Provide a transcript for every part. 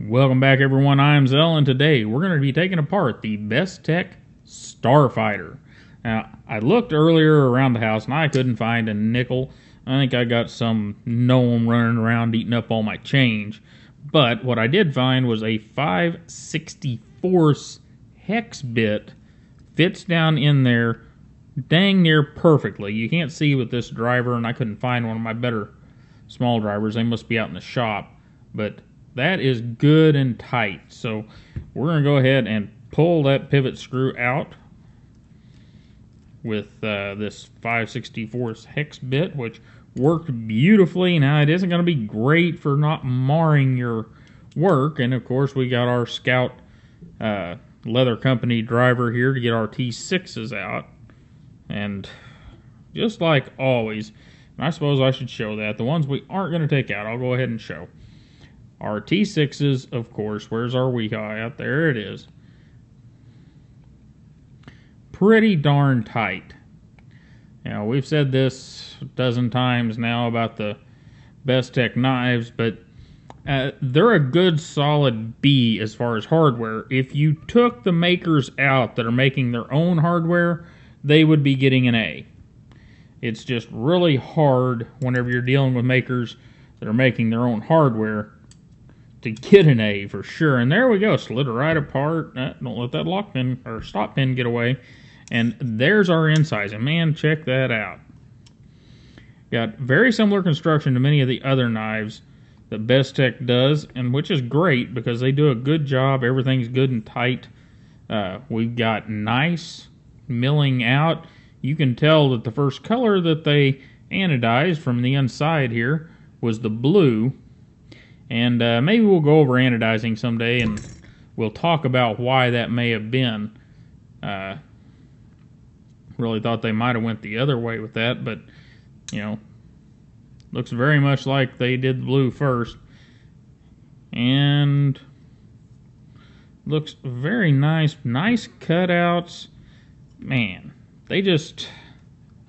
Welcome back, everyone. I'm Zell, and today we're going to be taking apart the Bestech Starfighter. Now, I looked earlier around the house and I couldn't find a nickel. I think I got some gnome running around eating up all my change. But what I did find was a 5/64 hex bit. Fits down in there dang near perfectly. You can't see with this driver, and I couldn't find one of my better small drivers. They must be out in the shop. But that is good and tight. So we're going to go ahead and pull that pivot screw out with this 5/64 hex bit, which worked beautifully. Now, it isn't going to be great for not marring your work. And, of course, we got our Scout Leather Company driver here to get our T6s out. And just like always, and I suppose I should show that, the ones we aren't going to take out, I'll go ahead and show. Our T6s, of course. Where's our weak eye? Out there it is. Pretty darn tight. Now, we've said this a dozen times now about the Bestech knives, but they're a good solid B as far as hardware. If you took the makers out that are making their own hardware, they would be getting an A. It's just really hard whenever you're dealing with makers that are making their own hardware to get an A for sure. And there we go, slid it right apart. Don't let that lock pin or stop pin get away. And there's our insides. And man, check that out. Got very similar construction to many of the other knives that Bestech does, and which is great because they do a good job. Everything's good and tight. We've got nice milling out. You can tell that the first color that they anodized from the inside here was the blue. And maybe we'll go over anodizing someday, and we'll talk about why that may have been. Really thought they might have went the other way with that, but, you know, looks very much like they did the blue first. And looks very nice. Nice cutouts. Man, they just...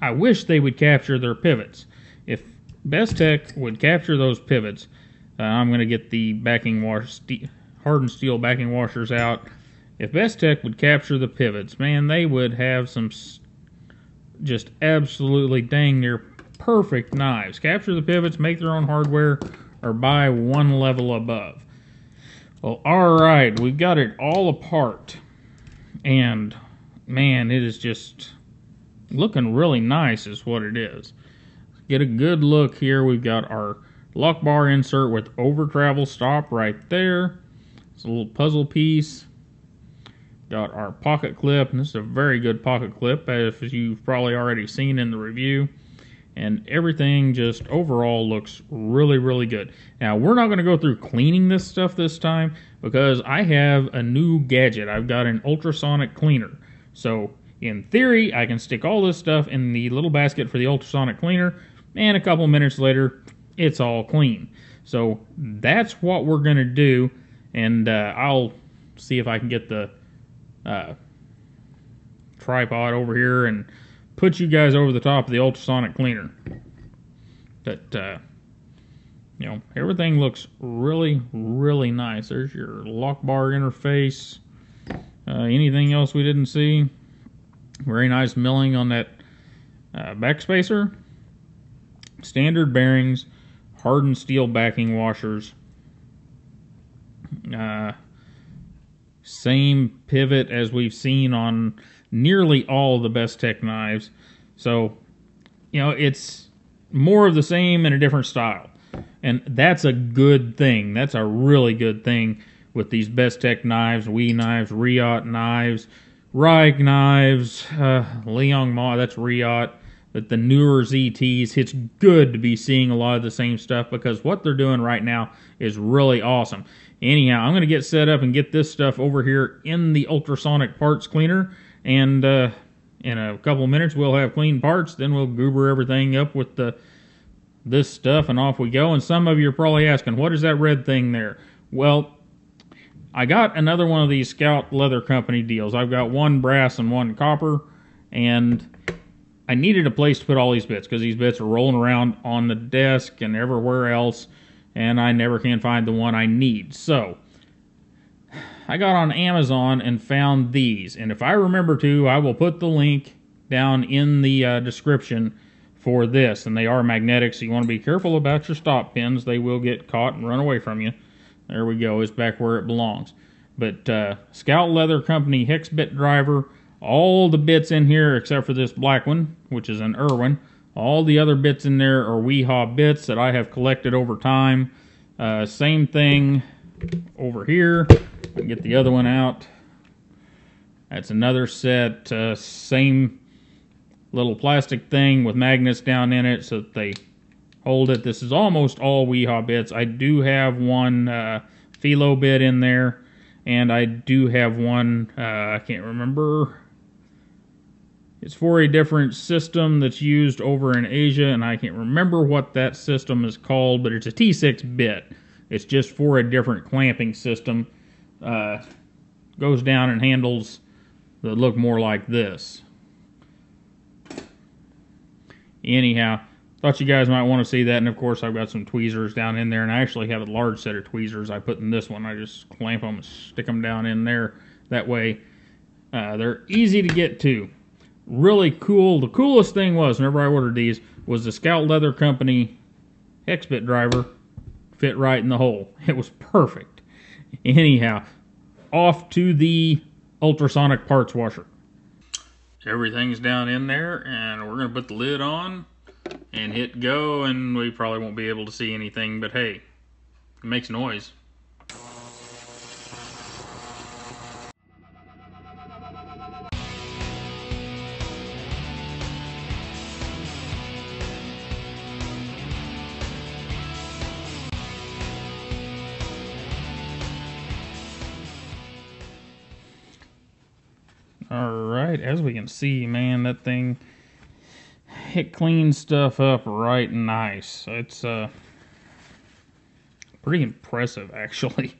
I wish they would capture their pivots. If Bestech would capture those pivots... I'm going to get the backing hardened steel backing washers out. If Bestech would capture the pivots, man, they would have some just absolutely dang near perfect knives. Capture the pivots, make their own hardware, or buy one level above. Well, alright, we've got it all apart. And, man, it is just looking really nice is what it is. Get a good look here. We've got our lock bar insert with over travel stop right there. It's a little puzzle piece. Got our pocket clip, and this is a very good pocket clip, as you've probably already seen in the review. And everything just overall looks really, really good. Now, we're not going to go through cleaning this stuff this time because I have a new gadget. I've got an ultrasonic cleaner. So, in theory, I can stick all this stuff in the little basket for the ultrasonic cleaner, and a couple minutes later, it's all clean. So that's what we're going to do, and I'll see if I can get the tripod over here and put you guys over the top of the ultrasonic cleaner. But, you know, everything looks really, really nice. There's your lock bar interface. Anything else we didn't see? Very nice milling on that backspacer. Standard bearings. Hardened steel backing washers. Same pivot as we've seen on nearly all the Bestech knives. So, you know, it's more of the same in a different style. And that's a good thing. That's a really good thing with these Bestech knives, Wee knives, Riot knives, Reich knives, Liang Ma, that's Riot. But the newer ZTs, it's good to be seeing a lot of the same stuff because what they're doing right now is really awesome. Anyhow, I'm going to get set up and get this stuff over here in the ultrasonic parts cleaner. And in a couple of minutes, we'll have clean parts. Then we'll goober everything up with this stuff, and off we go. And some of you are probably asking, what is that red thing there? Well, I got another one of these Scout Leather Company deals. I've got one brass and one copper, and I needed a place to put all these bits because these bits are rolling around on the desk and everywhere else, and I never can find the one I need. So I got on Amazon and found these. And if I remember to, I will put the link down in the description for this. And they are magnetic, so you want to be careful about your stop pins. They will get caught and run away from you. There we go. It's back where it belongs. But Scout Leather Company hex bit driver. All the bits in here, except for this black one, which is an Irwin. All the other bits in there are Weehaw bits that I have collected over time. Same thing over here. I can get the other one out. That's another set. Same little plastic thing with magnets down in it so that they hold it. This is almost all Weehaw bits. I do have one Philo bit in there. And I do have one, I can't remember. It's for a different system that's used over in Asia, and I can't remember what that system is called, but it's a T6 bit. It's just for a different clamping system. Goes down and handles that look more like this. Anyhow, thought you guys might want to see that, and of course I've got some tweezers down in there, and I actually have a large set of tweezers I put in this one. I just clamp them and stick them down in there. That way they're easy to get to. Really cool. The coolest thing was, whenever I ordered these, was the Scout Leather Company hex bit driver fit right in the hole. It was perfect. Anyhow, off to the ultrasonic parts washer. Everything's down in there, and we're going to put the lid on and hit go, and we probably won't be able to see anything, but hey, it makes noise. Alright, as we can see, man, that thing, it cleans stuff up right nice. It's pretty impressive, actually.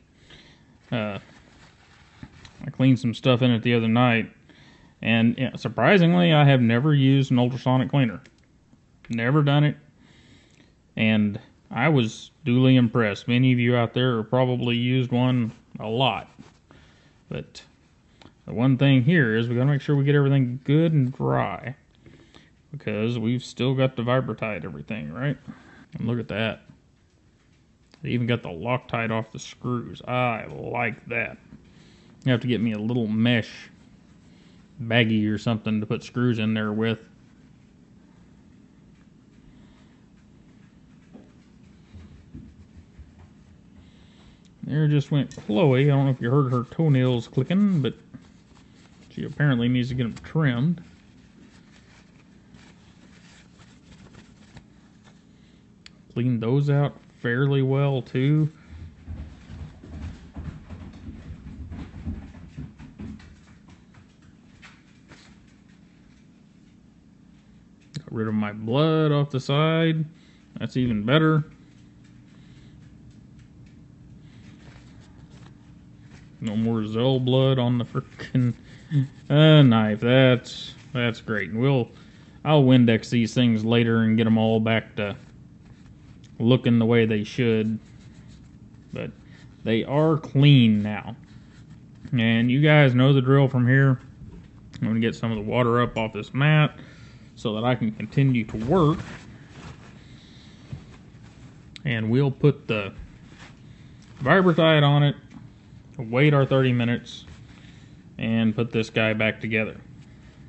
I cleaned some stuff in it the other night, and yeah, surprisingly, I have never used an ultrasonic cleaner. Never done it, and I was duly impressed. Many of you out there have probably used one a lot, but the one thing here is we got to make sure we get everything good and dry, because we've still got to Vibratight everything, right? And look at that. They even got the Loctite off the screws. I like that. You have to get me a little mesh baggie or something to put screws in there with. There just went Chloe. I don't know if you heard her toenails clicking, but she apparently needs to get them trimmed. Cleaned those out fairly well too. Got rid of my blood off the side. That's even better. No more Zell blood on the frickin' knife. That's great. I'll Windex these things later and get them all back to looking the way they should. But they are clean now. And you guys know the drill from here. I'm going to get some of the water up off this mat so that I can continue to work. And we'll put the Vibratight on it, wait our 30 minutes, and put this guy back together.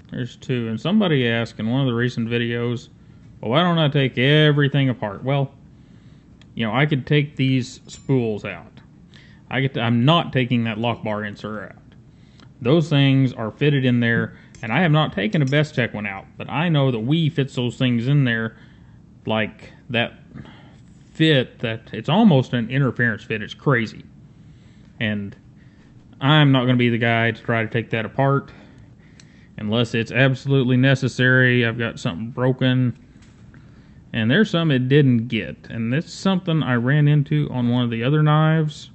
There's two. And somebody asked in one of the recent videos, well, why don't I take everything apart? Well, you know, I could take these spools out. I'm not taking that lock bar insert out. Those things are fitted in there, and I have not taken a Bestech one out, but I know that we fits those things in there like that fit, that it's almost an interference fit. It's crazy. And I'm not going to be the guy to try to take that apart unless it's absolutely necessary. I've got something broken, and there's some it didn't get, and this is something I ran into on one of the other knives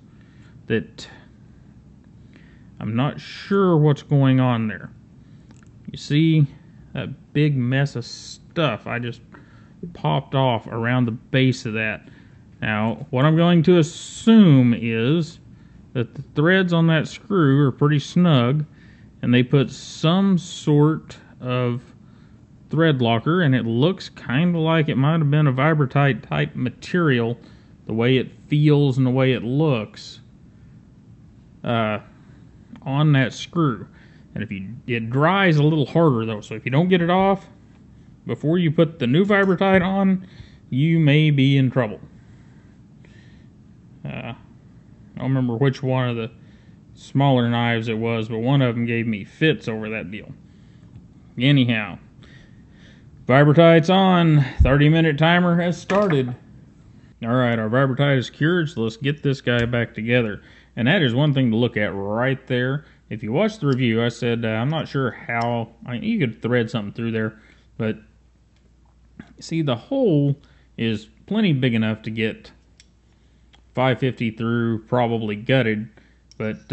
that I'm not sure what's going on there. You see that big mess of stuff I just popped off around the base of that. Now, what I'm going to assume is that the threads on that screw are pretty snug, and they put some sort of thread locker, and it looks kind of like it might have been a Vibratite type material, the way it feels and the way it looks on that screw. And it dries a little harder though, so if you don't get it off before you put the new Vibratite on, you may be in trouble. I don't remember which one of the smaller knives it was, but one of them gave me fits over that deal. Anyhow, Vibratite's on. 30-minute timer has started. Alright, our Vibratite is cured, so let's get this guy back together. And that is one thing to look at right there. If you watched the review, I said I'm not sure how... you could thread something through there, but see, the hole is plenty big enough to get 550 through, probably gutted, but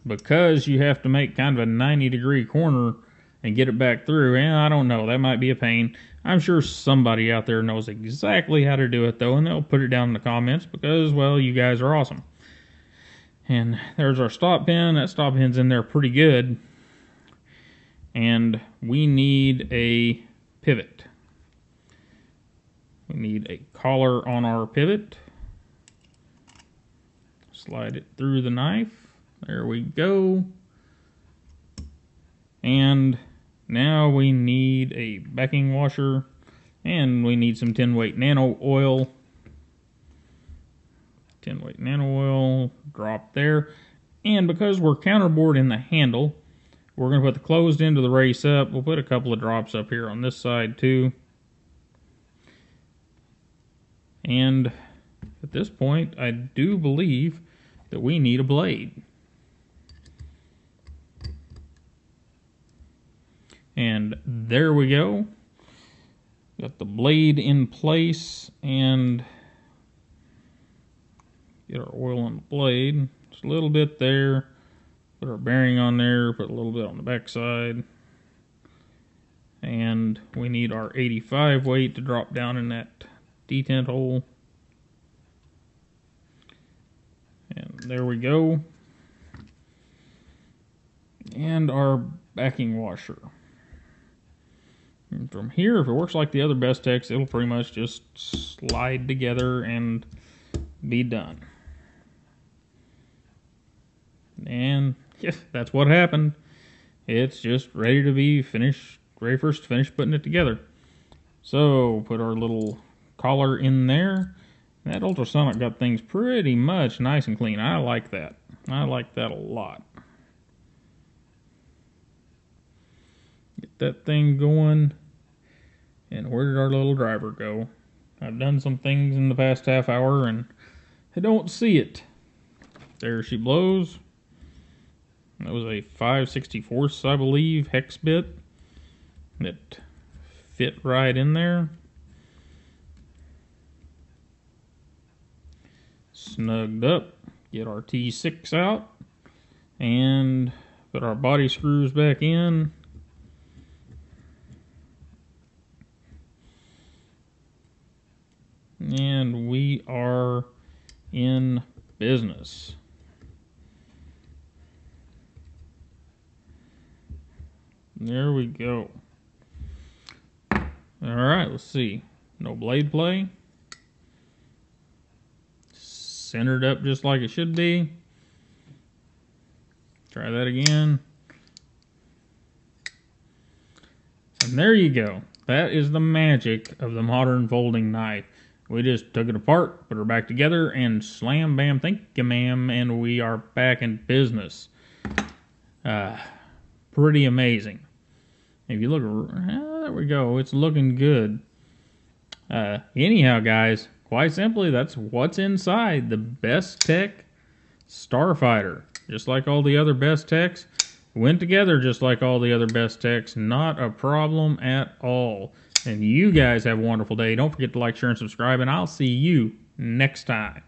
because you have to make kind of a 90-degree corner and get it back through, and I don't know, that might be a pain. I'm sure somebody out there knows exactly how to do it though, and they'll put it down in the comments because, well, you guys are awesome. And there's our stop pin. That stop pin's in there pretty good. And we need a pivot. We need a collar on our pivot. Slide it through the knife. There we go. And now we need a backing washer. And we need some 10-weight nano oil. 10-weight nano oil, drop there. And because we're counterbored in the handle, we're going to put the closed end of the race up. We'll put a couple of drops up here on this side too. And at this point, I do believe that we need a blade. And there we go. Got the blade in place, and get our oil on the blade. Just a little bit there. Put our bearing on there. Put a little bit on the back side. And we need our 85 weight to drop down in that detent hole. And there we go. And our backing washer. And from here, if it works like the other Bestechs, it'll pretty much just slide together and be done. And yes, that's what happened. It's just ready to be finished, ready for us to finish putting it together. So put our little collar in there. That ultrasonic got things pretty much nice and clean. I like that. I like that a lot. Get that thing going. And where did our little driver go? I've done some things in the past half hour and I don't see it. There she blows. That was a 5/64, I believe, hex bit that fit right in there. Snugged up. Get our T6 out and put our body screws back in. And we are in business. There we go. Alright, let's see. No blade play. Centered up just like it should be. Try that again. And there you go. That is the magic of the modern folding knife. We just took it apart, put her back together, and slam, bam, thank you, ma'am, and we are back in business. Pretty amazing. If you look, there we go. It's looking good. Anyhow, guys, quite simply, that's what's inside the Bestech Starfighter. Just like all the other Bestechs. Went together just like all the other Bestechs. Not a problem at all. And you guys have a wonderful day. Don't forget to like, share, and subscribe, and I'll see you next time.